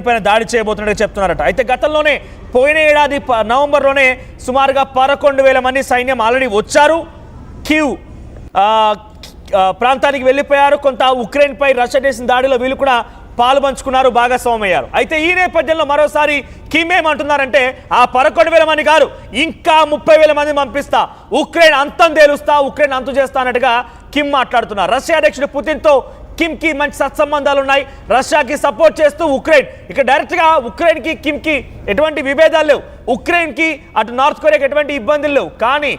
పైన దాడి చేయబోతున్నట్టు చెప్తున్నారట. అయితే గతంలోనే పోయిన ఏడాది నవంబర్లోనే సుమారుగా 11,000 మంది సైన్యం ఆల్రెడీ వచ్చారు, కీవ్ ప్రాంతానికి వెళ్ళిపోయారు. కొంత ఉక్రెయిన్పై రష్యా చేసిన దాడిలో వీళ్ళు కూడా పాలు పంచుకున్నారు, భాగస్వామయ్యారు. అయితే ఈ నేపథ్యంలో మరోసారి కిమ్ ఏమంటున్నారంటే ఆ 11,000 మంది కాదు, ఇంకా 30,000 మంది పంపిస్తా, ఉక్రెయిన్ అంతం తేలుస్తా, ఉక్రెయిన్ అంతు చేస్తా అన్నట్టుగా కిమ్ మాట్లాడుతున్నారు. రష్యా అధ్యక్షుడు పుతిన్తో కిమ్కి మంచి సత్సంబంధాలు ఉన్నాయి. రష్యాకి సపోర్ట్ చేస్తూ ఉక్రెయిన్ ఇక డైరెక్ట్గా ఉక్రెయిన్కి కిమ్కి ఎటువంటి విభేదాలు లేవు. ఉక్రెయిన్కి అటు నార్త్ కొరియాకి ఎటువంటి ఇబ్బందులు లేవు. కానీ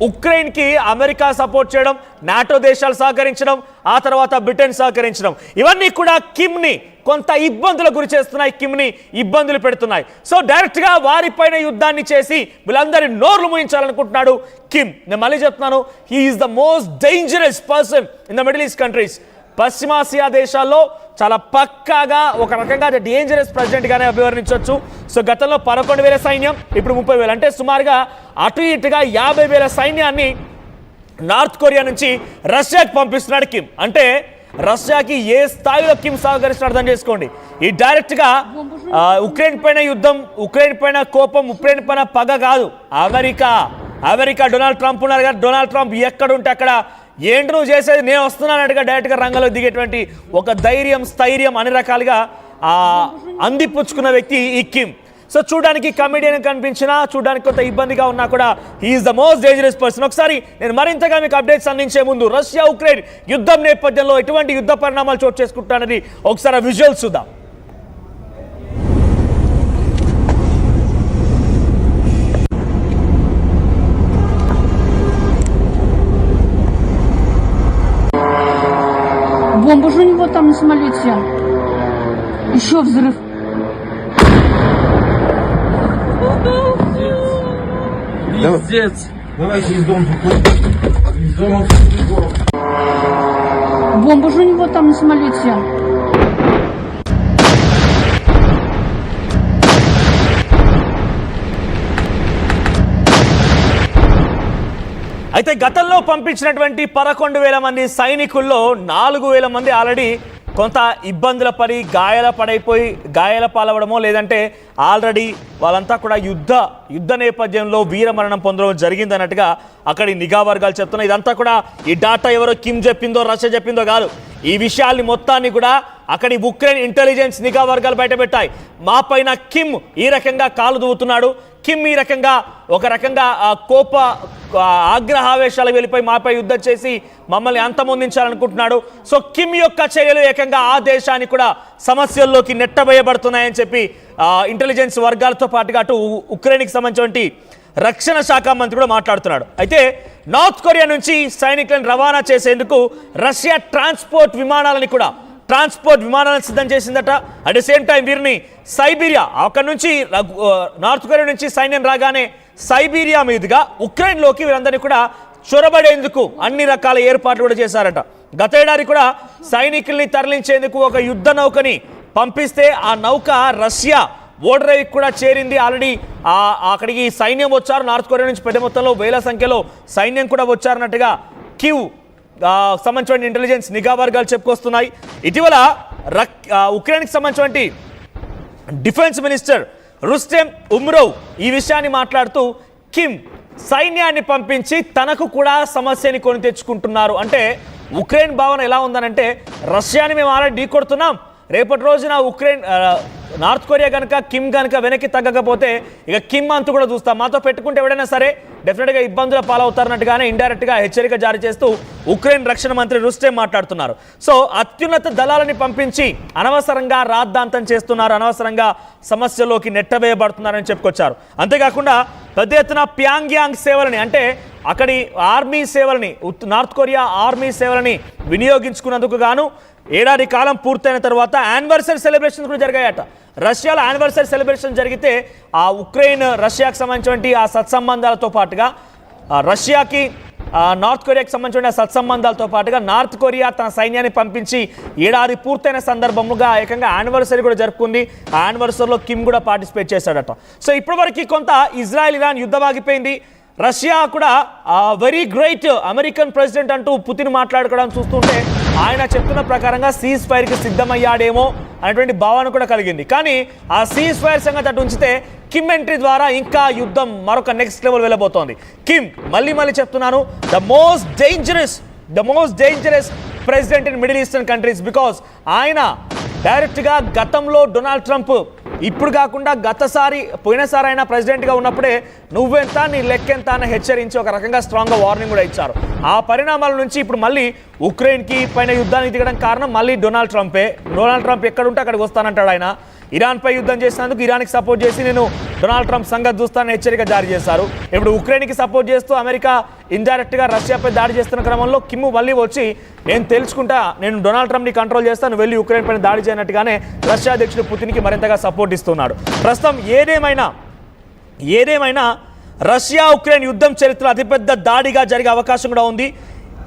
ఉక్రెయిన్కి అమెరికా సపోర్ట్ చేయడం, నాటో దేశాలు సహకరించడం, ఆ తర్వాత బ్రిటన్ సహకరించడం, ఇవన్నీ కూడా కిమ్ని కొంత ఇబ్బందులకు గురి చేస్తున్నాయి, కిమ్ని ఇబ్బందులు పెడుతున్నాయి. సో డైరెక్ట్గా వారిపైన యుద్ధాన్ని చేసి వీళ్ళందరి నోర్లు మూయించాలనుకుంటున్నాడు కిమ్. నేను మళ్ళీ చెప్తున్నాను, he is the most dangerous person in the middle east countries. పశ్చిమాసియా దేశాల్లో చాలా పక్కాగా ఒక రకంగా డేంజరస్ ప్రెసిడెంట్గానే అభివర్ణించవచ్చు. సో గతంలో 11,000 సైన్యం, ఇప్పుడు 30,000, అంటే సుమారుగా అటు ఇటుగా 50,000 సైన్యాన్ని నార్త్ కొరియా నుంచి రష్యాకి పంపిస్తున్నాడు కిమ్. అంటే రష్యాకి ఏ స్థాయిలో కిమ్ సహకరిస్తున్నాడు అర్థం చేసుకోండి. ఈ డైరెక్ట్గా ఉక్రెయిన్ పైన యుద్ధం, ఉక్రెయిన్ పైన కోపం, ఉక్రెయిన్ పైన పగ కాదు, అమెరికా డొనాల్డ్ ట్రంప్ ఉన్నారు కదా, డొనాల్డ్ ట్రంప్ ఎక్కడుంటే అక్కడ ఏంటి నువ్వు చేసేది, నేను వస్తున్నానట్టుగా డైరెక్ట్గా రంగంలో దిగేటువంటి ఒక ధైర్యం, స్థైర్యం అన్ని రకాలుగా అందిపుచ్చుకున్న వ్యక్తి ఈ కిమ్. సో చూడడానికి కమెడియన్ కనిపించినా, చూడడానికి కొంత ఇబ్బందిగా ఉన్నా కూడా he is the most dangerous person. ఒకసారి నేను మరింతగా మీకు అప్డేట్స్ అందించే ముందు రష్యా ఉక్రెయిన్ యుద్ధం నేపథ్యంలో ఎటువంటి యుద్ధ పరిణామాలు చోటు చేసుకుంటానని ఒకసారి ఆ విజువల్స్ చూద్దాం. Бомба же у него там на самолете. Еще взрыв. Пиздец. Давайте из дома. Из дома. Бомба же у него там на самолете. అయితే గతంలో పంపించినటువంటి 11,000 మంది సైనికుల్లో 4,000 మంది ఆల్రెడీ కొంత ఇబ్బందుల పడి గాయాల పాలవడమో లేదంటే ఆల్రెడీ వాళ్ళంతా కూడా యుద్ధ నేపథ్యంలో వీరమరణం పొందడం జరిగిందన్నట్టుగా అక్కడి నిఘా వర్గాలు చెప్తున్నాయి. ఇదంతా కూడా ఈ డాటా ఎవరో కిమ్ చెప్పిందో రష్యా చెప్పిందో కాదు, ఈ విషయాల్ని మొత్తాన్ని కూడా అక్కడి ఉక్రెయిన్ ఇంటెలిజెన్స్ నిఘా వర్గాలు బయటపెట్టాయి. మా పైన కిమ్ ఈ రకంగా కాలు దూవుతున్నాడు, కిమ్ ఈ రకంగా ఒక రకంగా ఆగ్రహావేశాలు వెళ్ళిపోయి మాపై యుద్ధం చేసి మమ్మల్ని అంతమొందించాలనుకుంటున్నాడు. సో కిమ్ యొక్క చర్యలు ఏకంగా ఆ దేశాన్ని కూడా సమస్యల్లోకి నెట్టబోయబడుతున్నాయని చెప్పి ఇంటెలిజెన్స్ వర్గాలతో పాటుగా అటు ఉక్రెయిన్కి సంబంధించినటువంటి రక్షణ శాఖ మంత్రి కూడా మాట్లాడుతున్నాడు. అయితే నార్త్ కొరియా నుంచి సైనికులను రవాణా చేసేందుకు రష్యా ట్రాన్స్పోర్ట్ విమానాలను సిద్ధం చేసిందట. అట్ ద సేమ్ టైం వీరిని సైబీరియా, అక్కడ నుంచి నార్త్ కొరియా నుంచి సైన్యం రాగానే సైబీరియా మీదుగా ఉక్రెయిన్లోకి వీరందరినీ కూడా చొరబడేందుకు అన్ని రకాల ఏర్పాట్లు కూడా చేశారట. గత ఏడాది కూడా సైనికుల్ని తరలించేందుకు ఒక యుద్ధ నౌకని పంపిస్తే ఆ నౌక రష్యా ఓడరేవికి కూడా చేరింది. ఆల్రెడీ అక్కడికి సైన్యం వచ్చారు, నార్త్ కొరియా నుంచి పెద్ద మొత్తంలో వేల సంఖ్యలో సైన్యం కూడా వచ్చారన్నట్టుగా కీవ్ సంబంధించిన ఇంటెలిజెన్స్ నిఘా వర్గాలు చెప్పుకొస్తున్నాయి. ఇటీవల ఉక్రెయిన్కి సంబంధించినటువంటి డిఫెన్స్ మినిస్టర్ రుస్టెమ్ ఉమ్రోవ్ ఈ విషయాన్ని మాట్లాడుతూ కిమ్ సైన్యాన్ని పంపించి తనకు కూడా సమస్యని కొని తెచ్చుకుంటున్నారు. అంటే ఉక్రెయిన్ భావన ఎలా ఉందనంటే రష్యాని మేము ఆల్రెడీ ఢీకొడుతున్నాం, రేపటి రోజున ఉక్రెయిన్ నార్త్ కొరియా కనుక కిమ్ కనుక వెనక్కి తగ్గకపోతే ఇక కిమ్ అంతు కూడా చూస్తాం, మాతో పెట్టుకుంటే ఎవడైనా సరే డెఫినెట్గా ఇబ్బందుల పాలవుతారన్నట్టుగానే ఇండైరెక్ట్గా హెచ్చరిక జారీ చేస్తూ ఉక్రెయిన్ రక్షణ మంత్రి రుస్టెమ్ మాట్లాడుతున్నారు. సో అత్యున్నత దళాలని పంపించి అనవసరంగా రాద్ధాంతం చేస్తున్నారు, అనవసరంగా సమస్యలోకి నెట్టవేయబడుతున్నారని చెప్పుకొచ్చారు. అంతేకాకుండా పెద్ద ఎత్తున ప్యాంగ్యాంగ్ సేవలని, అంటే అక్కడి ఆర్మీ సేవలని, నార్త్ కొరియా ఆర్మీ సేవలని వినియోగించుకున్నందుకు గాను ఏడాది కాలం పూర్తయిన తర్వాత యానివర్సరీ సెలబ్రేషన్స్ కూడా జరిగాయట. రష్యాలో యానివర్సరీ సెలబ్రేషన్ జరిగితే ఆ ఉక్రెయిన్ రష్యాకి సంబంధించినటువంటి ఆ సత్సంబంధాలతో పాటుగా రష్యాకి నార్త్ కొరియాకి సంబంధించిన సత్సంబంధాలతో పాటుగా నార్త్ కొరియా తన సైన్యాన్ని పంపించి ఏడాది పూర్తయిన సందర్భముగా ఏకంగా యానివర్సరీ కూడా జరుపుకుంది. ఆ యానివర్సరీలో కిమ్ కూడా పార్టిసిపేట్ చేశాడట. సో ఇప్పటివరకు కొంత ఇజ్రాయెల్ ఇరాన్ యుద్ధం ఆగిపోయింది. రష్యా కూడా వెరీ గ్రేట్ అమెరికన్ ప్రెసిడెంట్ అంటూ పుతిన్ మాట్లాడుకోవడం చూస్తుంటే ఆయన చెప్తున్న ప్రకారంగా సీజ్ ఫైర్కి సిద్ధమయ్యాడేమో అనేటువంటి భావన కూడా కలిగింది. కానీ ఆ సీజ్ ఫైర్ సంగతి అటు ఉంచితే కిమ్ ఎంట్రీ ద్వారా ఇంకా యుద్ధం మరొక నెక్స్ట్ లెవెల్ వెళ్ళబోతోంది. కిమ్ మళ్ళీ చెప్తున్నాను, the most dangerous president in middle eastern countries. Because ఆయన డైరెక్ట్గా గతంలో డొనాల్డ్ ట్రంప్ ఇప్పుడు కాకుండా పోయినసారి ఆయన ప్రెసిడెంట్గా ఉన్నప్పుడే నువ్వెంత నీ లెక్కెంత అని హెచ్చరించి ఒక రకంగా స్ట్రాంగ్గా వార్నింగ్ కూడా ఇచ్చారు. ఆ పరిణామాల నుంచి ఇప్పుడు మళ్ళీ ఉక్రెయిన్కి పైన యుద్ధానికి దిగడం కారణం మళ్ళీ డొనాల్డ్ ట్రంప్ ఎక్కడుంటే అక్కడికి వస్తానంటాడు ఆయన. ఇరాన్పై యుద్ధం చేసినందుకు ఇరాన్కి సపోర్ట్ చేసి నేను డొనాల్డ్ ట్రంప్ సంగతి చూస్తానని హెచ్చరిక జారీ చేశారు. ఇప్పుడు ఉక్రెయిన్కి సపోర్ట్ చేస్తూ అమెరికా ఇండైరెక్ట్గా రష్యాపై దాడి చేస్తున్న క్రమంలో కిమ్ మళ్ళీ వచ్చి నేను డొనాల్డ్ ట్రంప్ని కంట్రోల్ చేస్తాను, వెళ్ళి ఉక్రెయిన్ పైన దాడి చేయనట్టుగానే రష్యా అధ్యక్షుడు పుతిన్కి మరింతగా సపోర్ట్ ఇస్తున్నాడు. ప్రస్తుతం ఏదేమైనా రష్యా ఉక్రెయిన్ యుద్ధం చరిత్రలో అతిపెద్ద దాడిగా జరిగే అవకాశం కూడా ఉంది.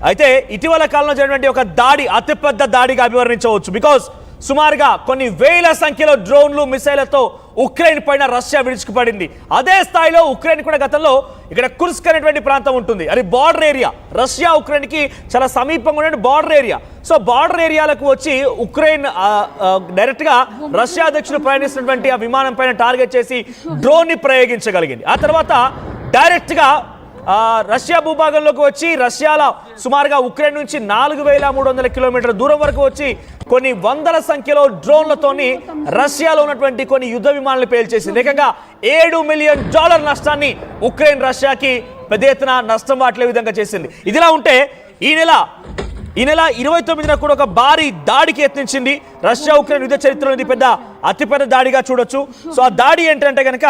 అయితే ఇటీవల కాలంలో జరిగినటువంటి ఒక దాడి అతిపెద్ద దాడిగా అభివర్ణించవచ్చు. బికాస్ సుమారుగా కొన్ని వేల సంఖ్యలో డ్రోన్లు మిసైళ్లతో ఉక్రెయిన్ పైన రష్యా విరుచుకుపడింది. అదే స్థాయిలో ఉక్రెయిన్ కూడా గతంలో ఇక్కడ కుర్స్క్ అనేటువంటి ప్రాంతం ఉంటుంది, అది బార్డర్ ఏరియా. రష్యా ఉక్రెయిన్కి చాలా సమీపంగా ఉండే బార్డర్ ఏరియా. సో బార్డర్ ఏరియాలకు వచ్చి ఉక్రెయిన్ డైరెక్ట్గా రష్యా అధ్యక్షుడు ప్రయాణిస్తున్నటువంటి ఆ విమానం పైన టార్గెట్ చేసి డ్రోన్ని ప్రయోగించగలిగింది. ఆ తర్వాత డైరెక్ట్గా రష్యా భూభాగంలోకి వచ్చి రష్యాలో సుమారుగా ఉక్రెయిన్ నుంచి 4,300 కిలోమీటర్ల దూరం వరకు వచ్చి కొన్ని వందల సంఖ్యలో డ్రోన్లతోని రష్యాలో ఉన్నటువంటి కొన్ని యుద్ధ విమానాలు పేల్చేసింది. ఏకంగా $7 మిలియన్ నష్టాన్ని ఉక్రెయిన్ రష్యాకి పెద్ద ఎత్తున నష్టం వాటిలే విధంగా చేసింది. ఇదిలా ఉంటే ఈ నెల 29న కూడా ఒక భారీ దాడికి యత్నించింది రష్యా ఉక్రెయిన్ యుద్ధ చరిత్రలో. ఇది అతిపెద్ద దాడిగా చూడొచ్చు. సో ఆ దాడి ఏంటంటే కనుక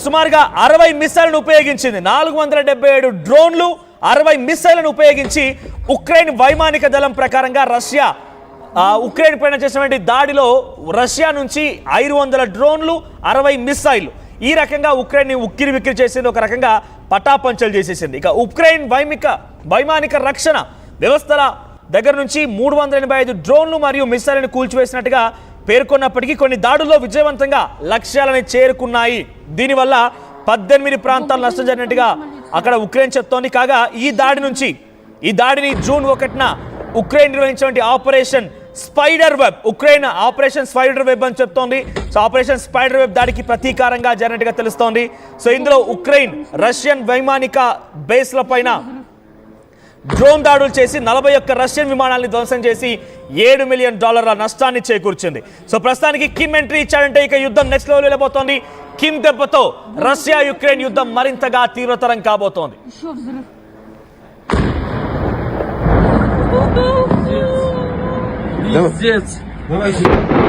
సుమారుగా 60 మిసైళ్లను ఉపయోగించింది. 477 డ్రోన్లు 60 మిసైళ్లను ఉపయోగించి ఉక్రెయిన్ వైమానిక దళం ప్రకారంగా రష్యా ఉక్రెయిన్ పైన చేసినటువంటి దాడిలో రష్యా నుంచి 500 డ్రోన్లు 60 మిసైళ్లు ఈ రకంగా ఉక్రెయిన్ ఉక్కిరి విక్కిరి చేసింది, ఒక రకంగా పటాపంచలు చేసేసింది. ఇక ఉక్రెయిన్ వైమానిక రక్షణ వ్యవస్థల దగ్గర నుంచి 385 డ్రోన్లు మరియు మిసైళ్లను కూల్చివేసినట్టుగా పేర్కొన్నప్పటికీ కొన్ని దాడుల్లో విజయవంతంగా లక్ష్యాలను చేరుకున్నాయి. దీనివల్ల 18 ప్రాంతాలు నష్టం జరిగినట్టుగా అక్కడ ఉక్రెయిన్ చెప్తోంది. కాగా ఈ దాడిని జూన్ 1న ఉక్రెయిన్ నిర్వహించినటువంటి ఆపరేషన్ స్పైడర్ వెబ్ అని చెప్తోంది. సో ఆపరేషన్ స్పైడర్ వెబ్ దాడికి ప్రతీకారంగా జరిగినట్టుగా తెలుస్తోంది. సో ఇందులో ఉక్రెయిన్ రష్యన్ వైమానిక బేస్ల పైన డ్రోన్ దాడులు చేసి 41 రష్యన్ విమానాలను ధ్వంసం చేసి $7 మిలియన్ నష్టాన్ని చేకూర్చింది. సో ప్రస్తుతానికి కిమ్ ఎంట్రీ ఇచ్చాడంటే ఇక యుద్ధం నెక్స్ట్ లెవెల్ వెళ్ళబోతోంది. కిమ్ దెబ్బతో రష్యా యుక్రెయిన్ యుద్ధం మరింతగా తీవ్రతరం కాబోతోంది. Пиздец. Давай,